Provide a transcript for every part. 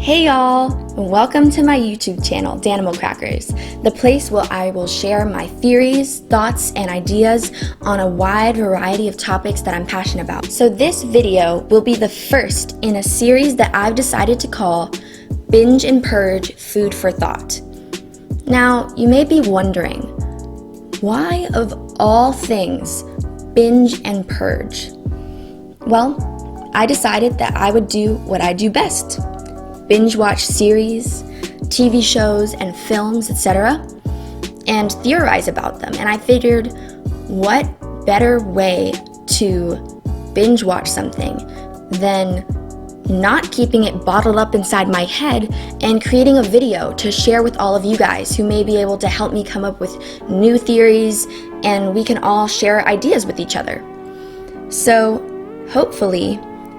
Hey y'all! Welcome to my YouTube channel, Danimal Crackers, the place where I will share my theories, thoughts, and ideas on a wide variety of topics that I'm passionate about. So this video will be the first in a series that I've decided to call Binge and Purge Food for Thought. Now, you may be wondering, why of all things binge and purge? Well, I decided that I would do what I do best. Binge watch series, TV shows, and films, etc., and theorize about them. And I figured, what better way to binge watch something than not keeping it bottled up inside my head and creating a video to share with all of you guys who may be able to help me come up with new theories, and we can all share ideas with each other. So hopefully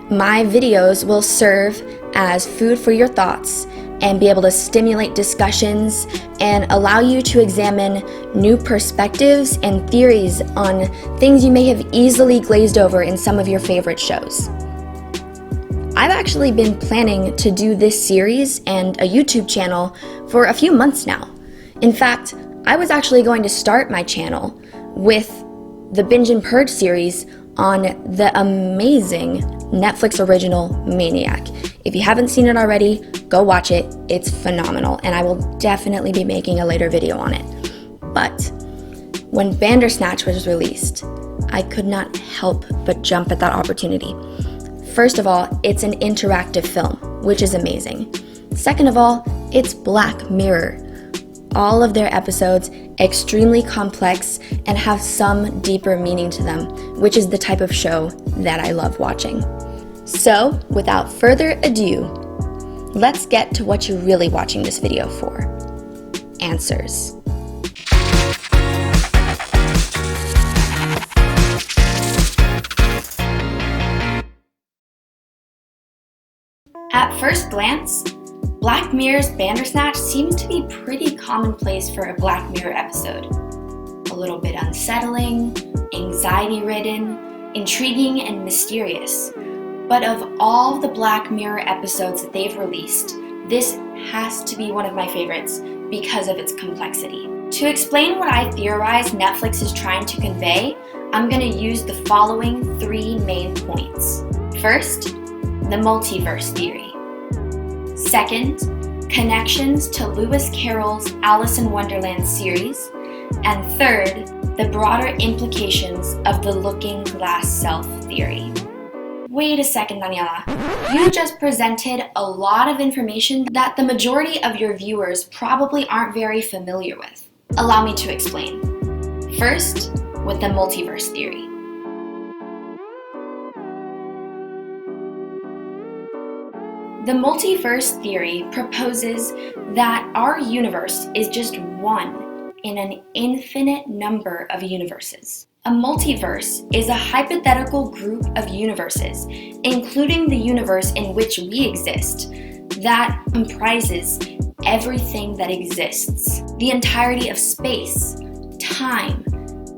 my videos will serve as food for your thoughts and be able to stimulate discussions and allow you to examine new perspectives and theories on things you may have easily glazed over in some of your favorite shows. I've actually been planning to do this series and a YouTube channel for a few months now. In fact, I was actually going to start my channel with the Binge and Purge series on the amazing Netflix original Maniac. If you haven't seen it already, go watch it. It's phenomenal, and I will definitely be making a later video on it. But when Bandersnatch was released, I could not help but jump at that opportunity. First of all, it's an interactive film, which is amazing. Second of all, it's Black Mirror. All of their episodes extremely complex and have some deeper meaning to them, which is the type of show that I love watching. So, without further ado, let's get to what you're really watching this video for. Answers. At first glance, Black Mirror's Bandersnatch seems to be pretty commonplace for a Black Mirror episode. A little bit unsettling, anxiety-ridden, intriguing, and mysterious. But of all the Black Mirror episodes that they've released, this has to be one of my favorites because of its complexity. To explain what I theorize Netflix is trying to convey, I'm going to use the following three main points. First, the multiverse theory. Second, connections to Lewis Carroll's Alice in Wonderland series. And third, the broader implications of the looking glass self theory. Wait a second, Daniela. You just presented a lot of information that the majority of your viewers probably aren't very familiar with. Allow me to explain. First, with the multiverse theory. The multiverse theory proposes that our universe is just one in an infinite number of universes. A multiverse is a hypothetical group of universes, including the universe in which we exist, that comprises everything that exists. The entirety of space, time,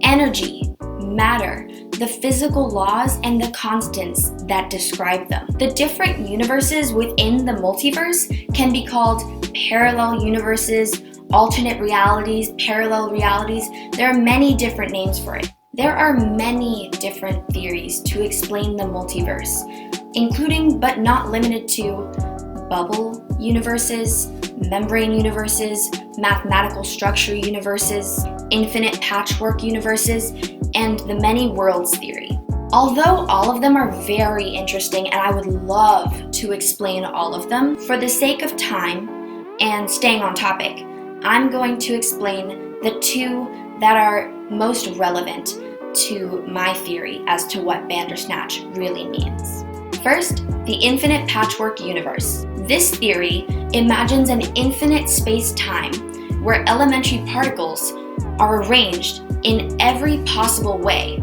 energy, matter, the physical laws, and the constants that describe them. The different universes within the multiverse can be called parallel universes, alternate realities, parallel realities. There are many different names for it. There are many different theories to explain the multiverse, including but not limited to bubble universes, membrane universes, mathematical structure universes, infinite patchwork universes, and the many worlds theory. Although all of them are very interesting and I would love to explain all of them, for the sake of time and staying on topic, I'm going to explain the two that are most relevant to my theory as to what Bandersnatch really means. First, the infinite patchwork universe. This theory imagines an infinite space-time where elementary particles are arranged in every possible way,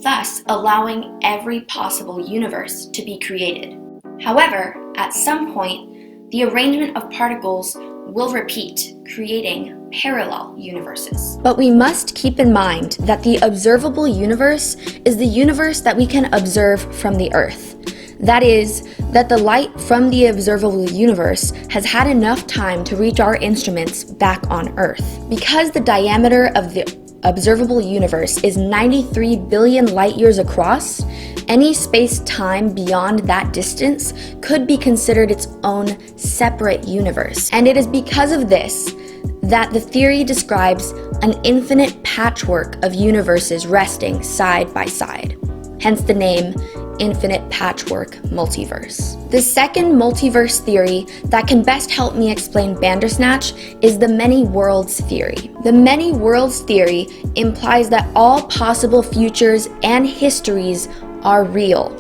thus allowing every possible universe to be created. However, at some point, the arrangement of particles will repeat, creating parallel universes. But we must keep in mind that the observable universe is the universe that we can observe from the Earth. That is, that the light from the observable universe has had enough time to reach our instruments back on Earth. Because the diameter of the observable universe is 93 billion light years across, any space-time beyond that distance could be considered its own separate universe. And it is because of this that the theory describes an infinite patchwork of universes resting side by side. Hence the name infinite patchwork multiverse. The second multiverse theory that can best help me explain Bandersnatch is the many worlds theory. The many worlds theory implies that all possible futures and histories are real,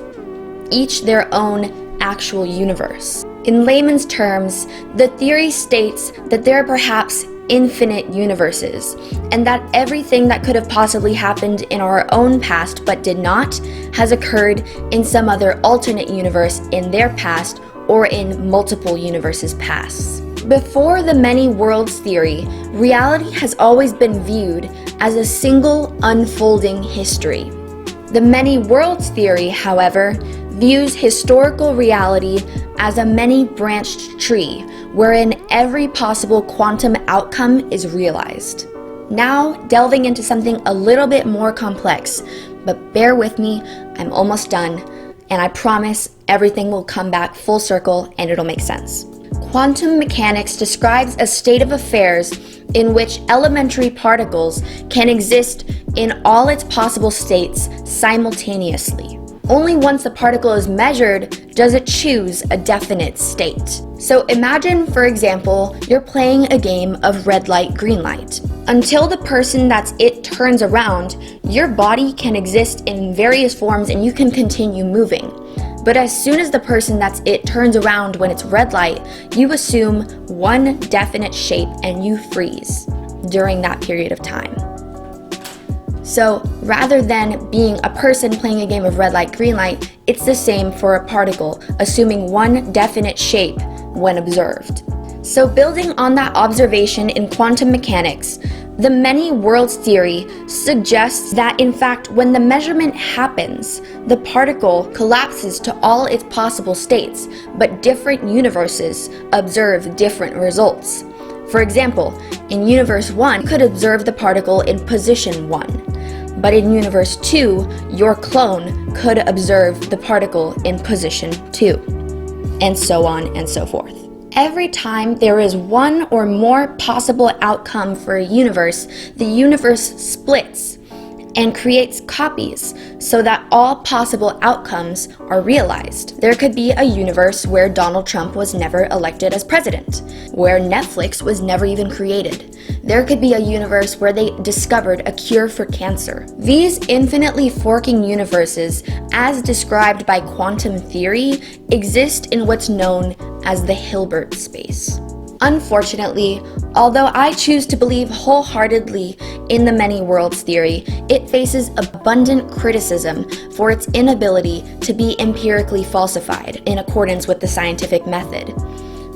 each their own actual universe. In layman's terms, the theory states that there are perhaps infinite universes, and that everything that could have possibly happened in our own past but did not has occurred in some other alternate universe in their past or in multiple universes past. Before the many worlds theory, reality has always been viewed as a single unfolding history. The many worlds theory, however, views historical reality as a many-branched tree wherein every possible quantum outcome is realized. Now, delving into something a little bit more complex, but bear with me, I'm almost done, and I promise everything will come back full circle and it'll make sense. Quantum mechanics describes a state of affairs in which elementary particles can exist in all its possible states simultaneously. Only once the particle is measured does it choose a definite state. So imagine, for example, you're playing a game of red light, green light. Until the person that's it turns around, your body can exist in various forms and you can continue moving. But as soon as the person that's it turns around when it's red light, you assume one definite shape and you freeze during that period of time. So rather than being a person playing a game of red light, green light, it's the same for a particle, assuming one definite shape when observed. So building on that observation in quantum mechanics, the many worlds theory suggests that in fact when the measurement happens, the particle collapses to all its possible states, but different universes observe different results. For example, in universe 1, you could observe the particle in position 1, but in universe 2, your clone could observe the particle in position 2, and so on and so forth. Every time there is one or more possible outcome for a universe, the universe splits and creates copies so that all possible outcomes are realized. There could be a universe where Donald Trump was never elected as president, where Netflix was never even created. There could be a universe where they discovered a cure for cancer. These infinitely forking universes, as described by quantum theory, exist in what's known as the Hilbert space. Unfortunately, although I choose to believe wholeheartedly in the many worlds theory, it faces abundant criticism for its inability to be empirically falsified in accordance with the scientific method.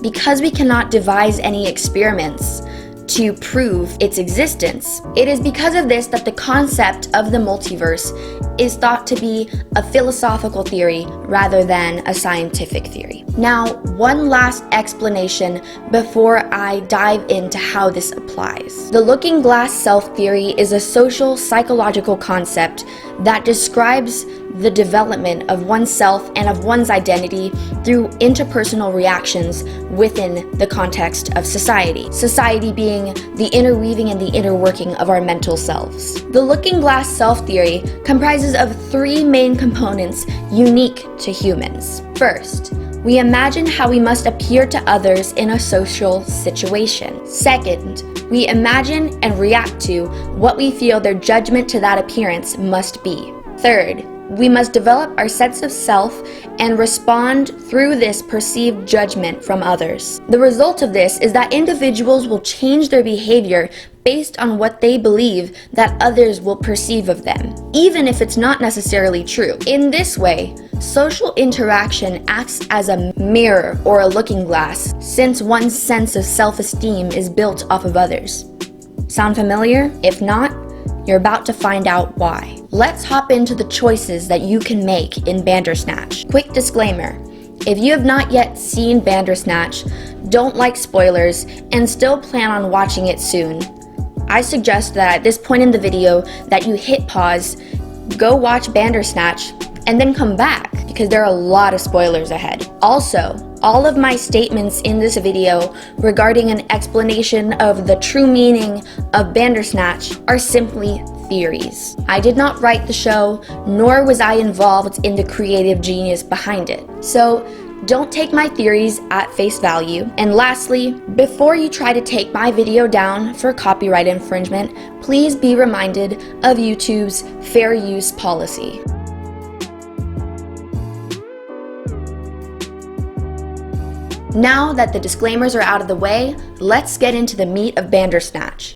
Because we cannot devise any experiments to prove its existence, it is because of this that the concept of the multiverse is thought to be a philosophical theory rather than a scientific theory. Now, one last explanation before I dive into how this applies. The looking glass self theory is a social psychological concept that describes the development of oneself and of one's identity through interpersonal reactions within the context of society. Society being the interweaving and the inner working of our mental selves. The looking glass self theory comprises of three main components unique to humans. First, we imagine how we must appear to others in a social situation. Second, we imagine and react to what we feel their judgment to that appearance must be. Third, we must develop our sense of self and respond through this perceived judgment from others. The result of this is that individuals will change their behavior based on what they believe that others will perceive of them, even if it's not necessarily true. In this way, social interaction acts as a mirror or a looking glass, since one's sense of self-esteem is built off of others. Sound familiar? If not, You're about to find out why. Let's hop into the choices that you can make in Bandersnatch. Quick disclaimer. If you have not yet seen Bandersnatch, don't like spoilers, and still plan on watching it soon, I suggest that at this point in the video that you hit pause, go watch Bandersnatch, and then come back, because there are a lot of spoilers ahead. Also, all of my statements in this video regarding an explanation of the true meaning of Bandersnatch are simply theories. I did not write the show, nor was I involved in the creative genius behind it. So don't take my theories at face value. And lastly, before you try to take my video down for copyright infringement, please be reminded of YouTube's fair use policy. Now that the disclaimers are out of the way, let's get into the meat of Bandersnatch.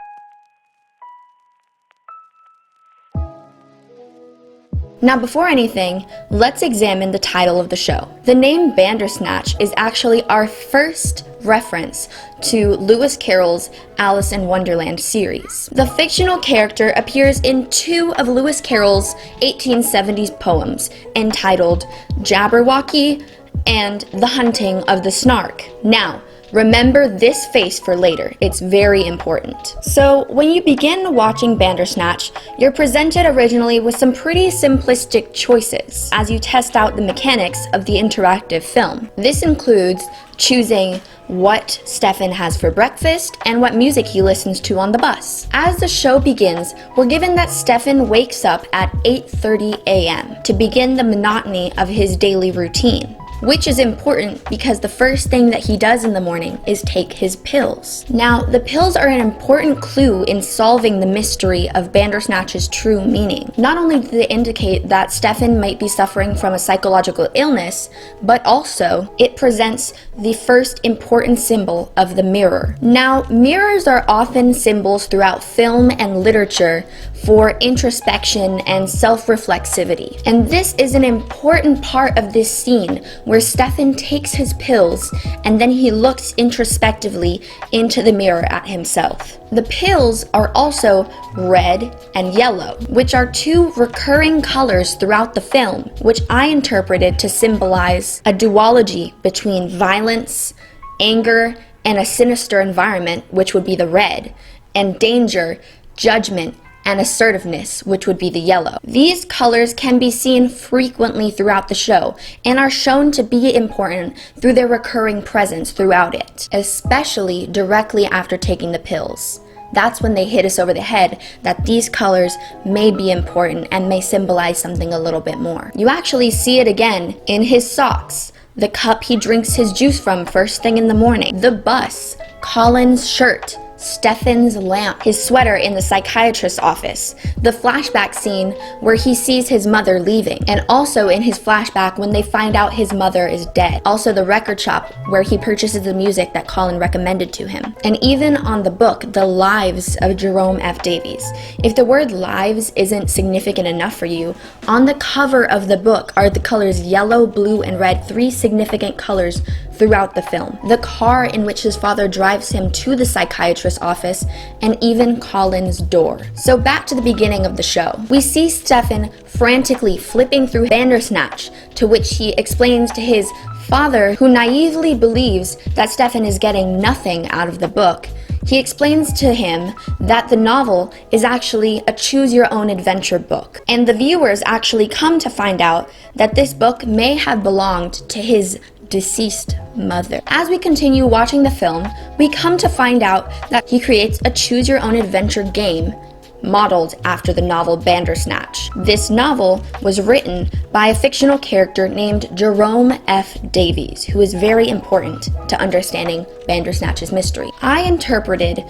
Now before anything, let's examine the title of the show. The name Bandersnatch is actually our first reference to Lewis Carroll's Alice in Wonderland series. The fictional character appears in two of Lewis Carroll's 1870s poems entitled Jabberwocky and The Hunting of the Snark. Now, remember this face for later, it's very important. So, when you begin watching Bandersnatch, you're presented originally with some pretty simplistic choices as you test out the mechanics of the interactive film. This includes choosing what Stefan has for breakfast and what music he listens to on the bus. As the show begins, we're given that Stefan wakes up at 8:30 a.m. to begin the monotony of his daily routine, which is important because the first thing that he does in the morning is take his pills. Now, the pills are an important clue in solving the mystery of Bandersnatch's true meaning. Not only do they indicate that Stefan might be suffering from a psychological illness, but also it presents the first important symbol of the mirror. Now, mirrors are often symbols throughout film and literature for introspection and self-reflexivity. And this is an important part of this scene where Stefan takes his pills and then he looks introspectively into the mirror at himself. The pills are also red and yellow, which are two recurring colors throughout the film, which I interpreted to symbolize a duology between violence, anger, and a sinister environment, which would be the red, and danger, judgment, and assertiveness, which would be the yellow. These colors can be seen frequently throughout the show and are shown to be important through their recurring presence throughout it, especially directly after taking the pills. That's when they hit us over the head that these colors may be important and may symbolize something a little bit more. You actually see it again in his socks, the cup he drinks his juice from first thing in the morning, the bus, Colin's shirt, Stefan's lamp, his sweater in the psychiatrist's office, the flashback scene where he sees his mother leaving, and also in his flashback when they find out his mother is dead. Also the record shop where he purchases the music that Colin recommended to him. And even on the book, The Lives of Jerome F. Davies. If the word lives isn't significant enough for you, on the cover of the book are the colors yellow, blue, and red, three significant colors throughout the film. The car in which his father drives him to the psychiatrist's office, and even Colin's door. So back to the beginning of the show. We see Stefan frantically flipping through Bandersnatch, to which he explains to his father, who naively believes that Stefan is getting nothing out of the book. He explains to him that the novel is actually a choose-your-own-adventure book, and the viewers actually come to find out that this book may have belonged to his deceased mother. As we continue watching the film, we come to find out that he creates a choose-your-own-adventure game modeled after the novel Bandersnatch. This novel was written by a fictional character named Jerome F. Davies, who is very important to understanding Bandersnatch's mystery. I interpreted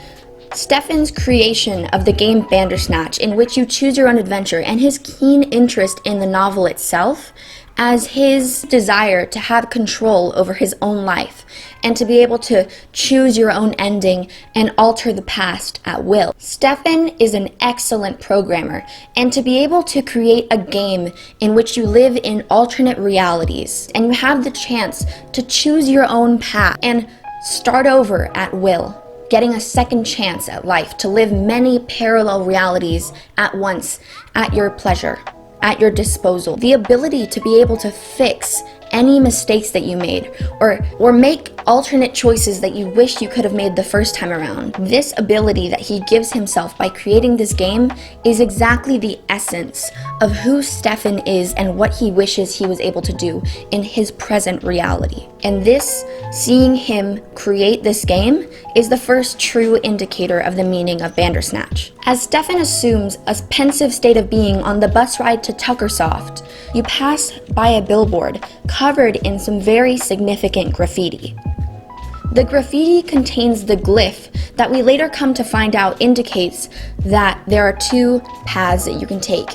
Stefan's creation of the game Bandersnatch, in which you choose your own adventure, and his keen interest in the novel itself as his desire to have control over his own life and to be able to choose your own ending and alter the past at will. Stefan is an excellent programmer, and to be able to create a game in which you live in alternate realities and you have the chance to choose your own path and start over at will getting a second chance at life to live many parallel realities at once, at your pleasure, at your disposal. The ability to be able to fix any mistakes that you made, or make alternate choices that you wish you could have made the first time around. This ability that he gives himself by creating this game is exactly the essence of who Stefan is and what he wishes he was able to do in his present reality. And this, seeing him create this game, is the first true indicator of the meaning of Bandersnatch. As Stefan assumes a pensive state of being on the bus ride to Tuckersoft, you pass by a billboard covered in some very significant graffiti. The graffiti contains the glyph that we later come to find out indicates that there are two paths that you can take,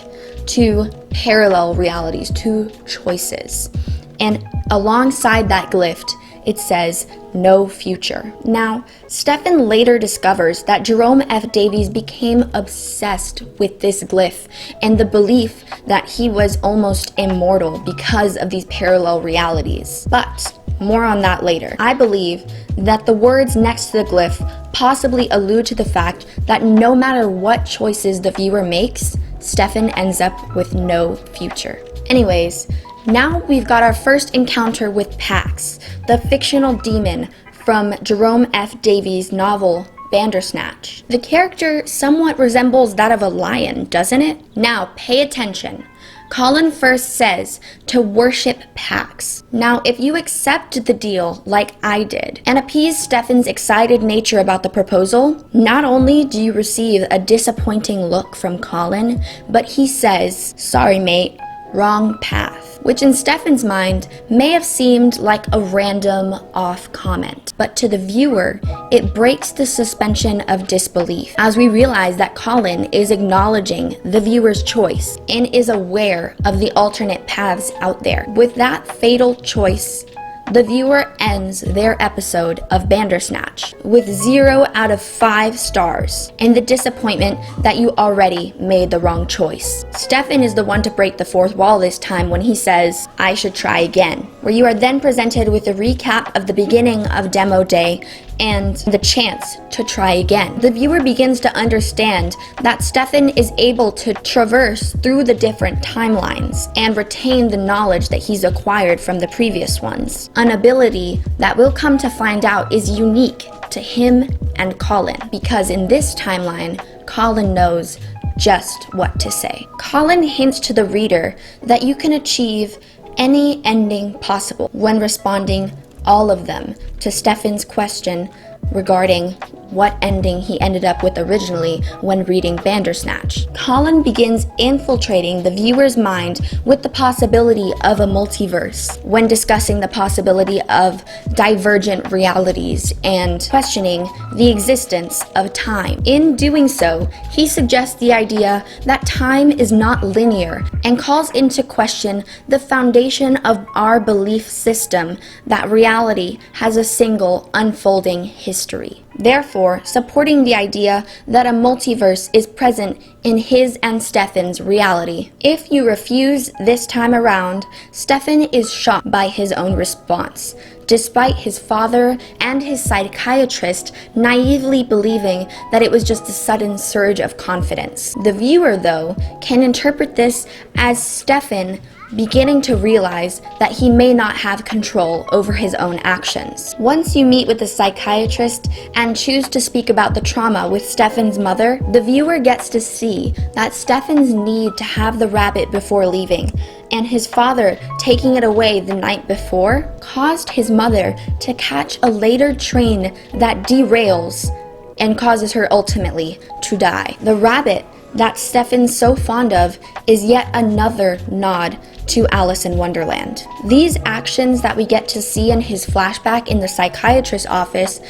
two parallel realities, two choices. And alongside that glyph, it says, no future. Now, Stefan later discovers that Jerome F. Davies became obsessed with this glyph and the belief that he was almost immortal because of these parallel realities. But more on that later. I believe that the words next to the glyph possibly allude to the fact that no matter what choices the viewer makes, Stefan ends up with no future. Anyways, now we've got our first encounter with Pax, the fictional demon from Jerome F. Davies' novel Bandersnatch. The character somewhat resembles that of a lion, doesn't it? Now pay attention. Colin first says to worship Pax. Now, if you accept the deal like I did and appease Stefan's excited nature about the proposal, not only do you receive a disappointing look from Colin, but he says, sorry mate, wrong path, which in Stefan's mind may have seemed like a random off comment. But to the viewer, it breaks the suspension of disbelief as we realize that Colin is acknowledging the viewer's choice and is aware of the alternate paths out there. With that fatal choice, the viewer ends their episode of Bandersnatch with 0 out of 5 stars and the disappointment that you already made the wrong choice. Stefan is the one to break the fourth wall this time when he says, I should try again, where you are then presented with a recap of the beginning of demo day and the chance to try again. The viewer begins to understand that Stefan is able to traverse through the different timelines and retain the knowledge that he's acquired from the previous ones, an ability that we'll come to find out is unique to him and Colin, because in this timeline, Colin knows just what to say. Colin hints to the reader that you can achieve any ending possible when responding all of them to Stefan's question regarding what ending he ended up with originally when reading Bandersnatch. Colin begins infiltrating the viewer's mind with the possibility of a multiverse when discussing the possibility of divergent realities and questioning the existence of time. In doing so, he suggests the idea that time is not linear and calls into question the foundation of our belief system that reality has a single unfolding history. Therefore, supporting the idea that a multiverse is present in his and Stefan's reality. If you refuse this time around, Stefan is shocked by his own response, despite his father and his psychiatrist naively believing that it was just a sudden surge of confidence. The viewer, though, can interpret this as Stefan beginning to realize that he may not have control over his own actions. Once you meet with the psychiatrist and choose to speak about the trauma with Stefan's mother, the viewer gets to see that Stefan's need to have the rabbit before leaving and his father taking it away the night before caused his mother to catch a later train that derails and causes her ultimately to die. The rabbit that Stefan's so fond of is yet another nod to Alice in Wonderland. These actions that we get to see in his flashback in the psychiatrist's office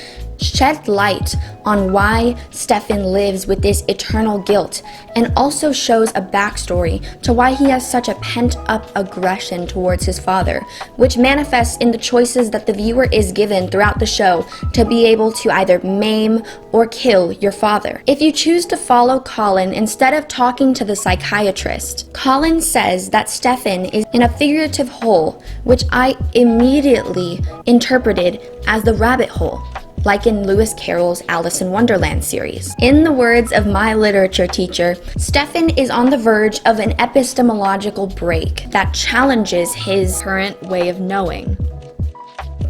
shed light on why Stefan lives with this eternal guilt and also shows a backstory to why he has such a pent-up aggression towards his father, which manifests in the choices that the viewer is given throughout the show to be able to either maim or kill your father. If you choose to follow Colin instead of talking to the psychiatrist, Colin says that Stefan is in a figurative hole, which I immediately interpreted as the rabbit hole. like in Lewis Carroll's Alice in Wonderland series. In the words of my literature teacher, Stefan is on the verge of an epistemological break that challenges his current way of knowing.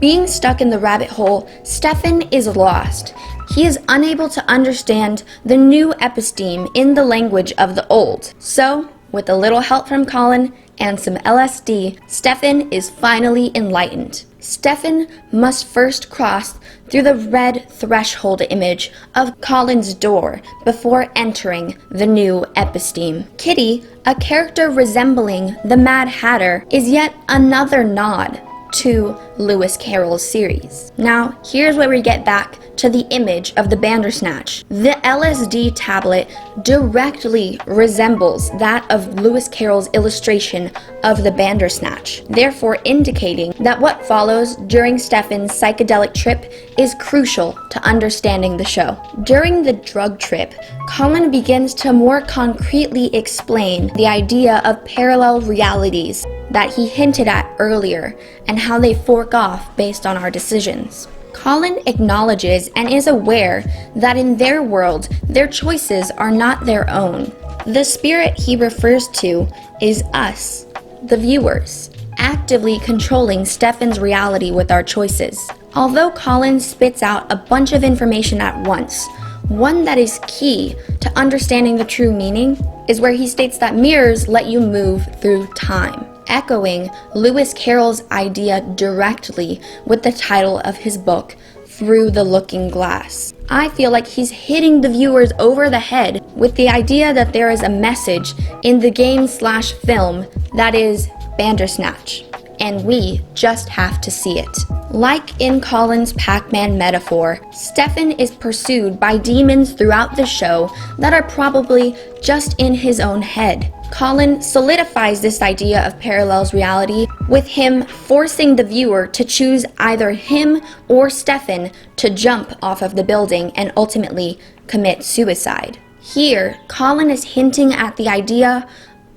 Being stuck in the rabbit hole, Stefan is lost. He is unable to understand the new episteme in the language of the old. So, with a little help from Colin and some LSD, Stefan is finally enlightened. Stefan must first cross through the red threshold image of Colin's door before entering the new episteme. Kitty, a character resembling the Mad Hatter, is yet another nod to Lewis Carroll's series. Now, here's where we get back to the image of the Bandersnatch. The LSD tablet directly resembles that of Lewis Carroll's illustration of the Bandersnatch, therefore indicating that what follows during Stefan's psychedelic trip is crucial to understanding the show. During the drug trip, Colin begins to more concretely explain the idea of parallel realities that he hinted at earlier and how they fork off based on our decisions. Colin acknowledges and is aware that in their world, their choices are not their own. The spirit he refers to is us, the viewers, actively controlling Stefan's reality with our choices. Although Colin spits out a bunch of information at once, one that is key to understanding the true meaning is where he states that mirrors let you move through time, echoing Lewis Carroll's idea directly with the title of his book, Through the Looking Glass. I feel like he's hitting the viewers over the head with the idea that there is a message in the game/film that is Bandersnatch, and we just have to see it. Like in Colin's Pac-Man metaphor, Stefan is pursued by demons throughout the show that are probably just in his own head. Colin solidifies this idea of parallels reality with him forcing the viewer to choose either him or Stefan to jump off of the building and ultimately commit suicide. Here, Colin is hinting at the idea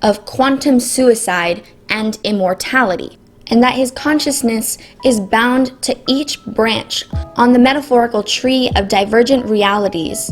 of quantum suicide and immortality, and that his consciousness is bound to each branch on the metaphorical tree of divergent realities,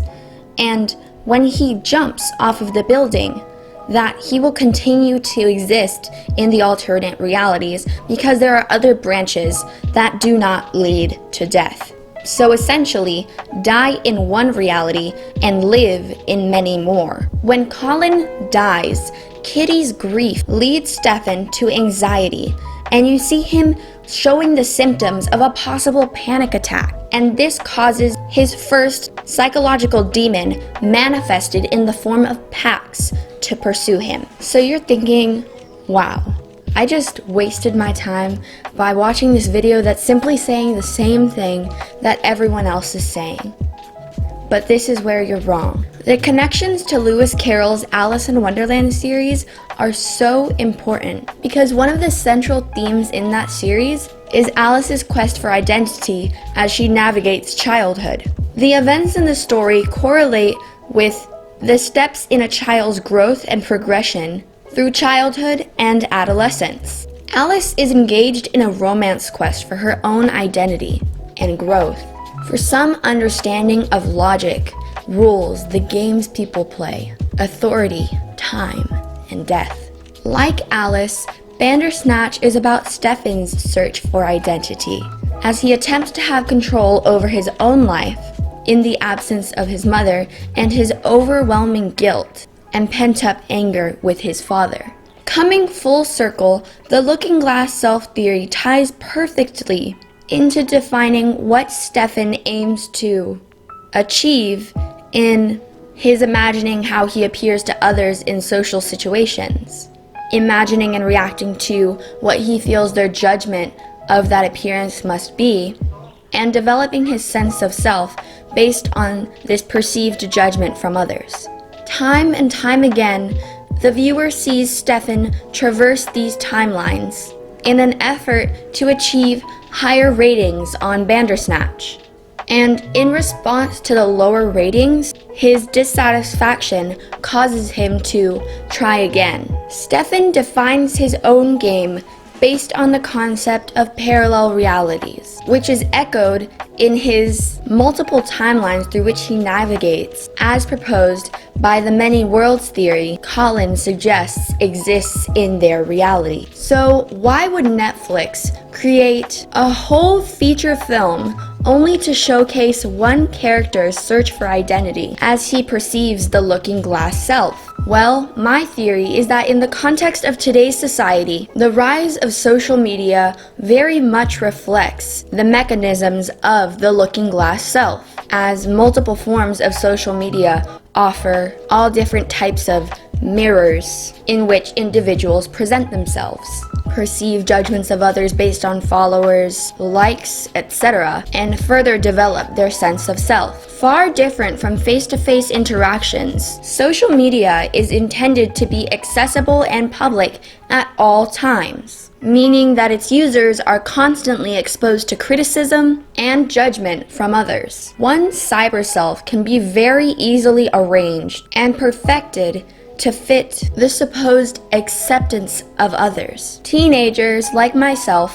and when he jumps off of the building, that he will continue to exist in the alternate realities because there are other branches that do not lead to death. So essentially, die in one reality and live in many more. When Colin dies, Kitty's grief leads Stefan to anxiety, and you see him showing the symptoms of a possible panic attack. And this causes his first psychological demon manifested in the form of Pax to pursue him. So you're thinking, wow, I just wasted my time by watching this video that's simply saying the same thing that everyone else is saying. But this is where you're wrong. The connections to Lewis Carroll's Alice in Wonderland series are so important because one of the central themes in that series is Alice's quest for identity as she navigates childhood. The events in the story correlate with the steps in a child's growth and progression through childhood and adolescence. Alice is engaged in a romance quest for her own identity and growth, for some understanding of logic, rules, the games people play, authority, time, and death. Like Alice, Bandersnatch is about Stefan's search for identity, as he attempts to have control over his own life in the absence of his mother and his overwhelming guilt and pent-up anger with his father. Coming full circle, the Looking Glass self-theory ties perfectly into defining what Stefan aims to achieve in his imagining how he appears to others in social situations, imagining and reacting to what he feels their judgment of that appearance must be, and developing his sense of self based on this perceived judgment from others. Time and time again, the viewer sees Stefan traverse these timelines in an effort to achieve higher ratings on Bandersnatch. And in response to the lower ratings, his dissatisfaction causes him to try again. Stefan defines his own game based on the concept of parallel realities, which is echoed in his multiple timelines through which he navigates, as proposed by the many worlds theory Collins suggests exists in their reality. So why would Netflix create a whole feature film only to showcase one character's search for identity as he perceives the looking glass self? Well, my theory is that in the context of today's society, the rise of social media very much reflects the mechanisms of the looking glass self, as multiple forms of social media offer all different types of mirrors in which individuals present themselves, perceive judgments of others based on followers, likes, etc., and further develop their sense of self. Far different from face-to-face interactions, social media is intended to be accessible and public at all times, meaning that its users are constantly exposed to criticism and judgment from others. One's cyber self can be very easily arranged and perfected to fit the supposed acceptance of others. Teenagers, like myself,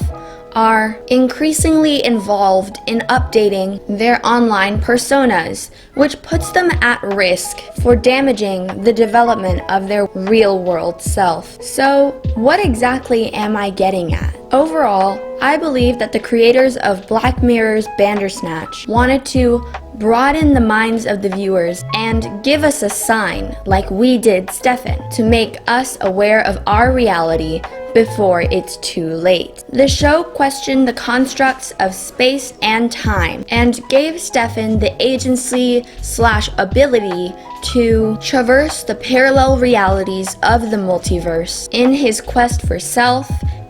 are increasingly involved in updating their online personas, which puts them at risk for damaging the development of their real-world self. So, what exactly am I getting at? Overall, I believe that the creators of Black Mirror's Bandersnatch wanted to broaden the minds of the viewers and give us a sign, like we did Stefan, to make us aware of our reality before it's too late. The show questioned the constructs of space and time and gave Stefan the agency/ability to traverse the parallel realities of the multiverse in his quest for self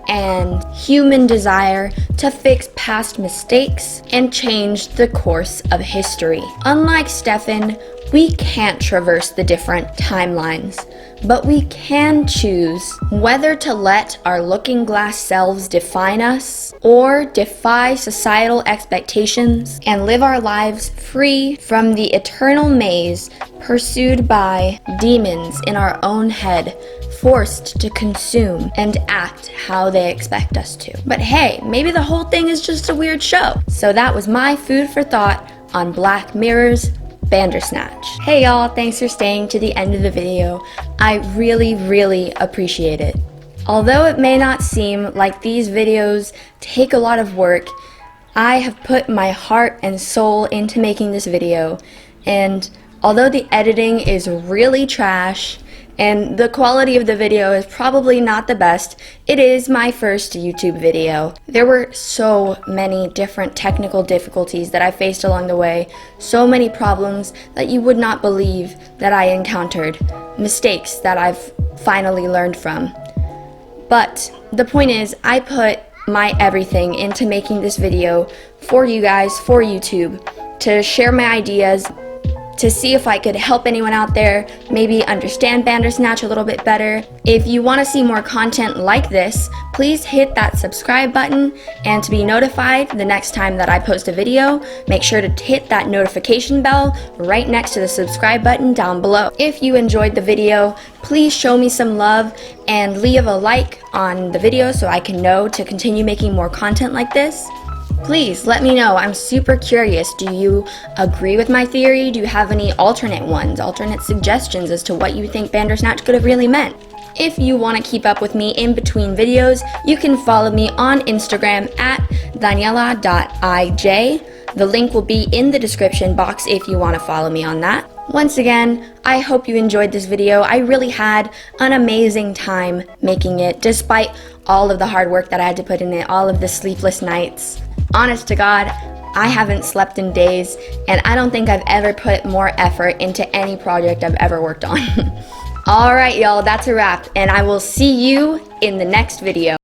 and human desire to fix past mistakes and change the course of history. Unlike Stefan, we can't traverse the different timelines, but we can choose whether to let our looking glass selves define us or defy societal expectations and live our lives free from the eternal maze pursued by demons in our own head, forced to consume and act how they expect us to. But hey, maybe the whole thing is just a weird show. So that was my food for thought on Black Mirror's Bandersnatch. Hey y'all, thanks for staying to the end of the video. I really appreciate it. Although it may not seem like these videos take a lot of work, I have put my heart and soul into making this video, and although the editing is really trash and the quality of the video is probably not the best, it is my first YouTube video. There were so many different technical difficulties that I faced along the way, so many problems that you would not believe that I encountered, mistakes that I've finally learned from. But the point is, I put my everything into making this video for you guys, for YouTube, to share my ideas, to see if I could help anyone out there, maybe understand Bandersnatch a little bit better. If you want to see more content like this, please hit that subscribe button, and to be notified the next time that I post a video, make sure to hit that notification bell right next to the subscribe button down below. If you enjoyed the video, please show me some love and leave a like on the video so I can know to continue making more content like this. Please let me know. I'm super curious. Do you agree with my theory? Do you have any alternate ones, alternate suggestions as to what you think Bandersnatch could have really meant? If you want to keep up with me in between videos, you can follow me on Instagram at daniela.ij. The link will be in the description box if you want to follow me on that. Once again, I hope you enjoyed this video. I really had an amazing time making it, despite all of the hard work that I had to put in it, all of the sleepless nights. Honest to God, I haven't slept in days, and I don't think I've ever put more effort into any project I've ever worked on. Alright y'all, that's a wrap, and I will see you in the next video.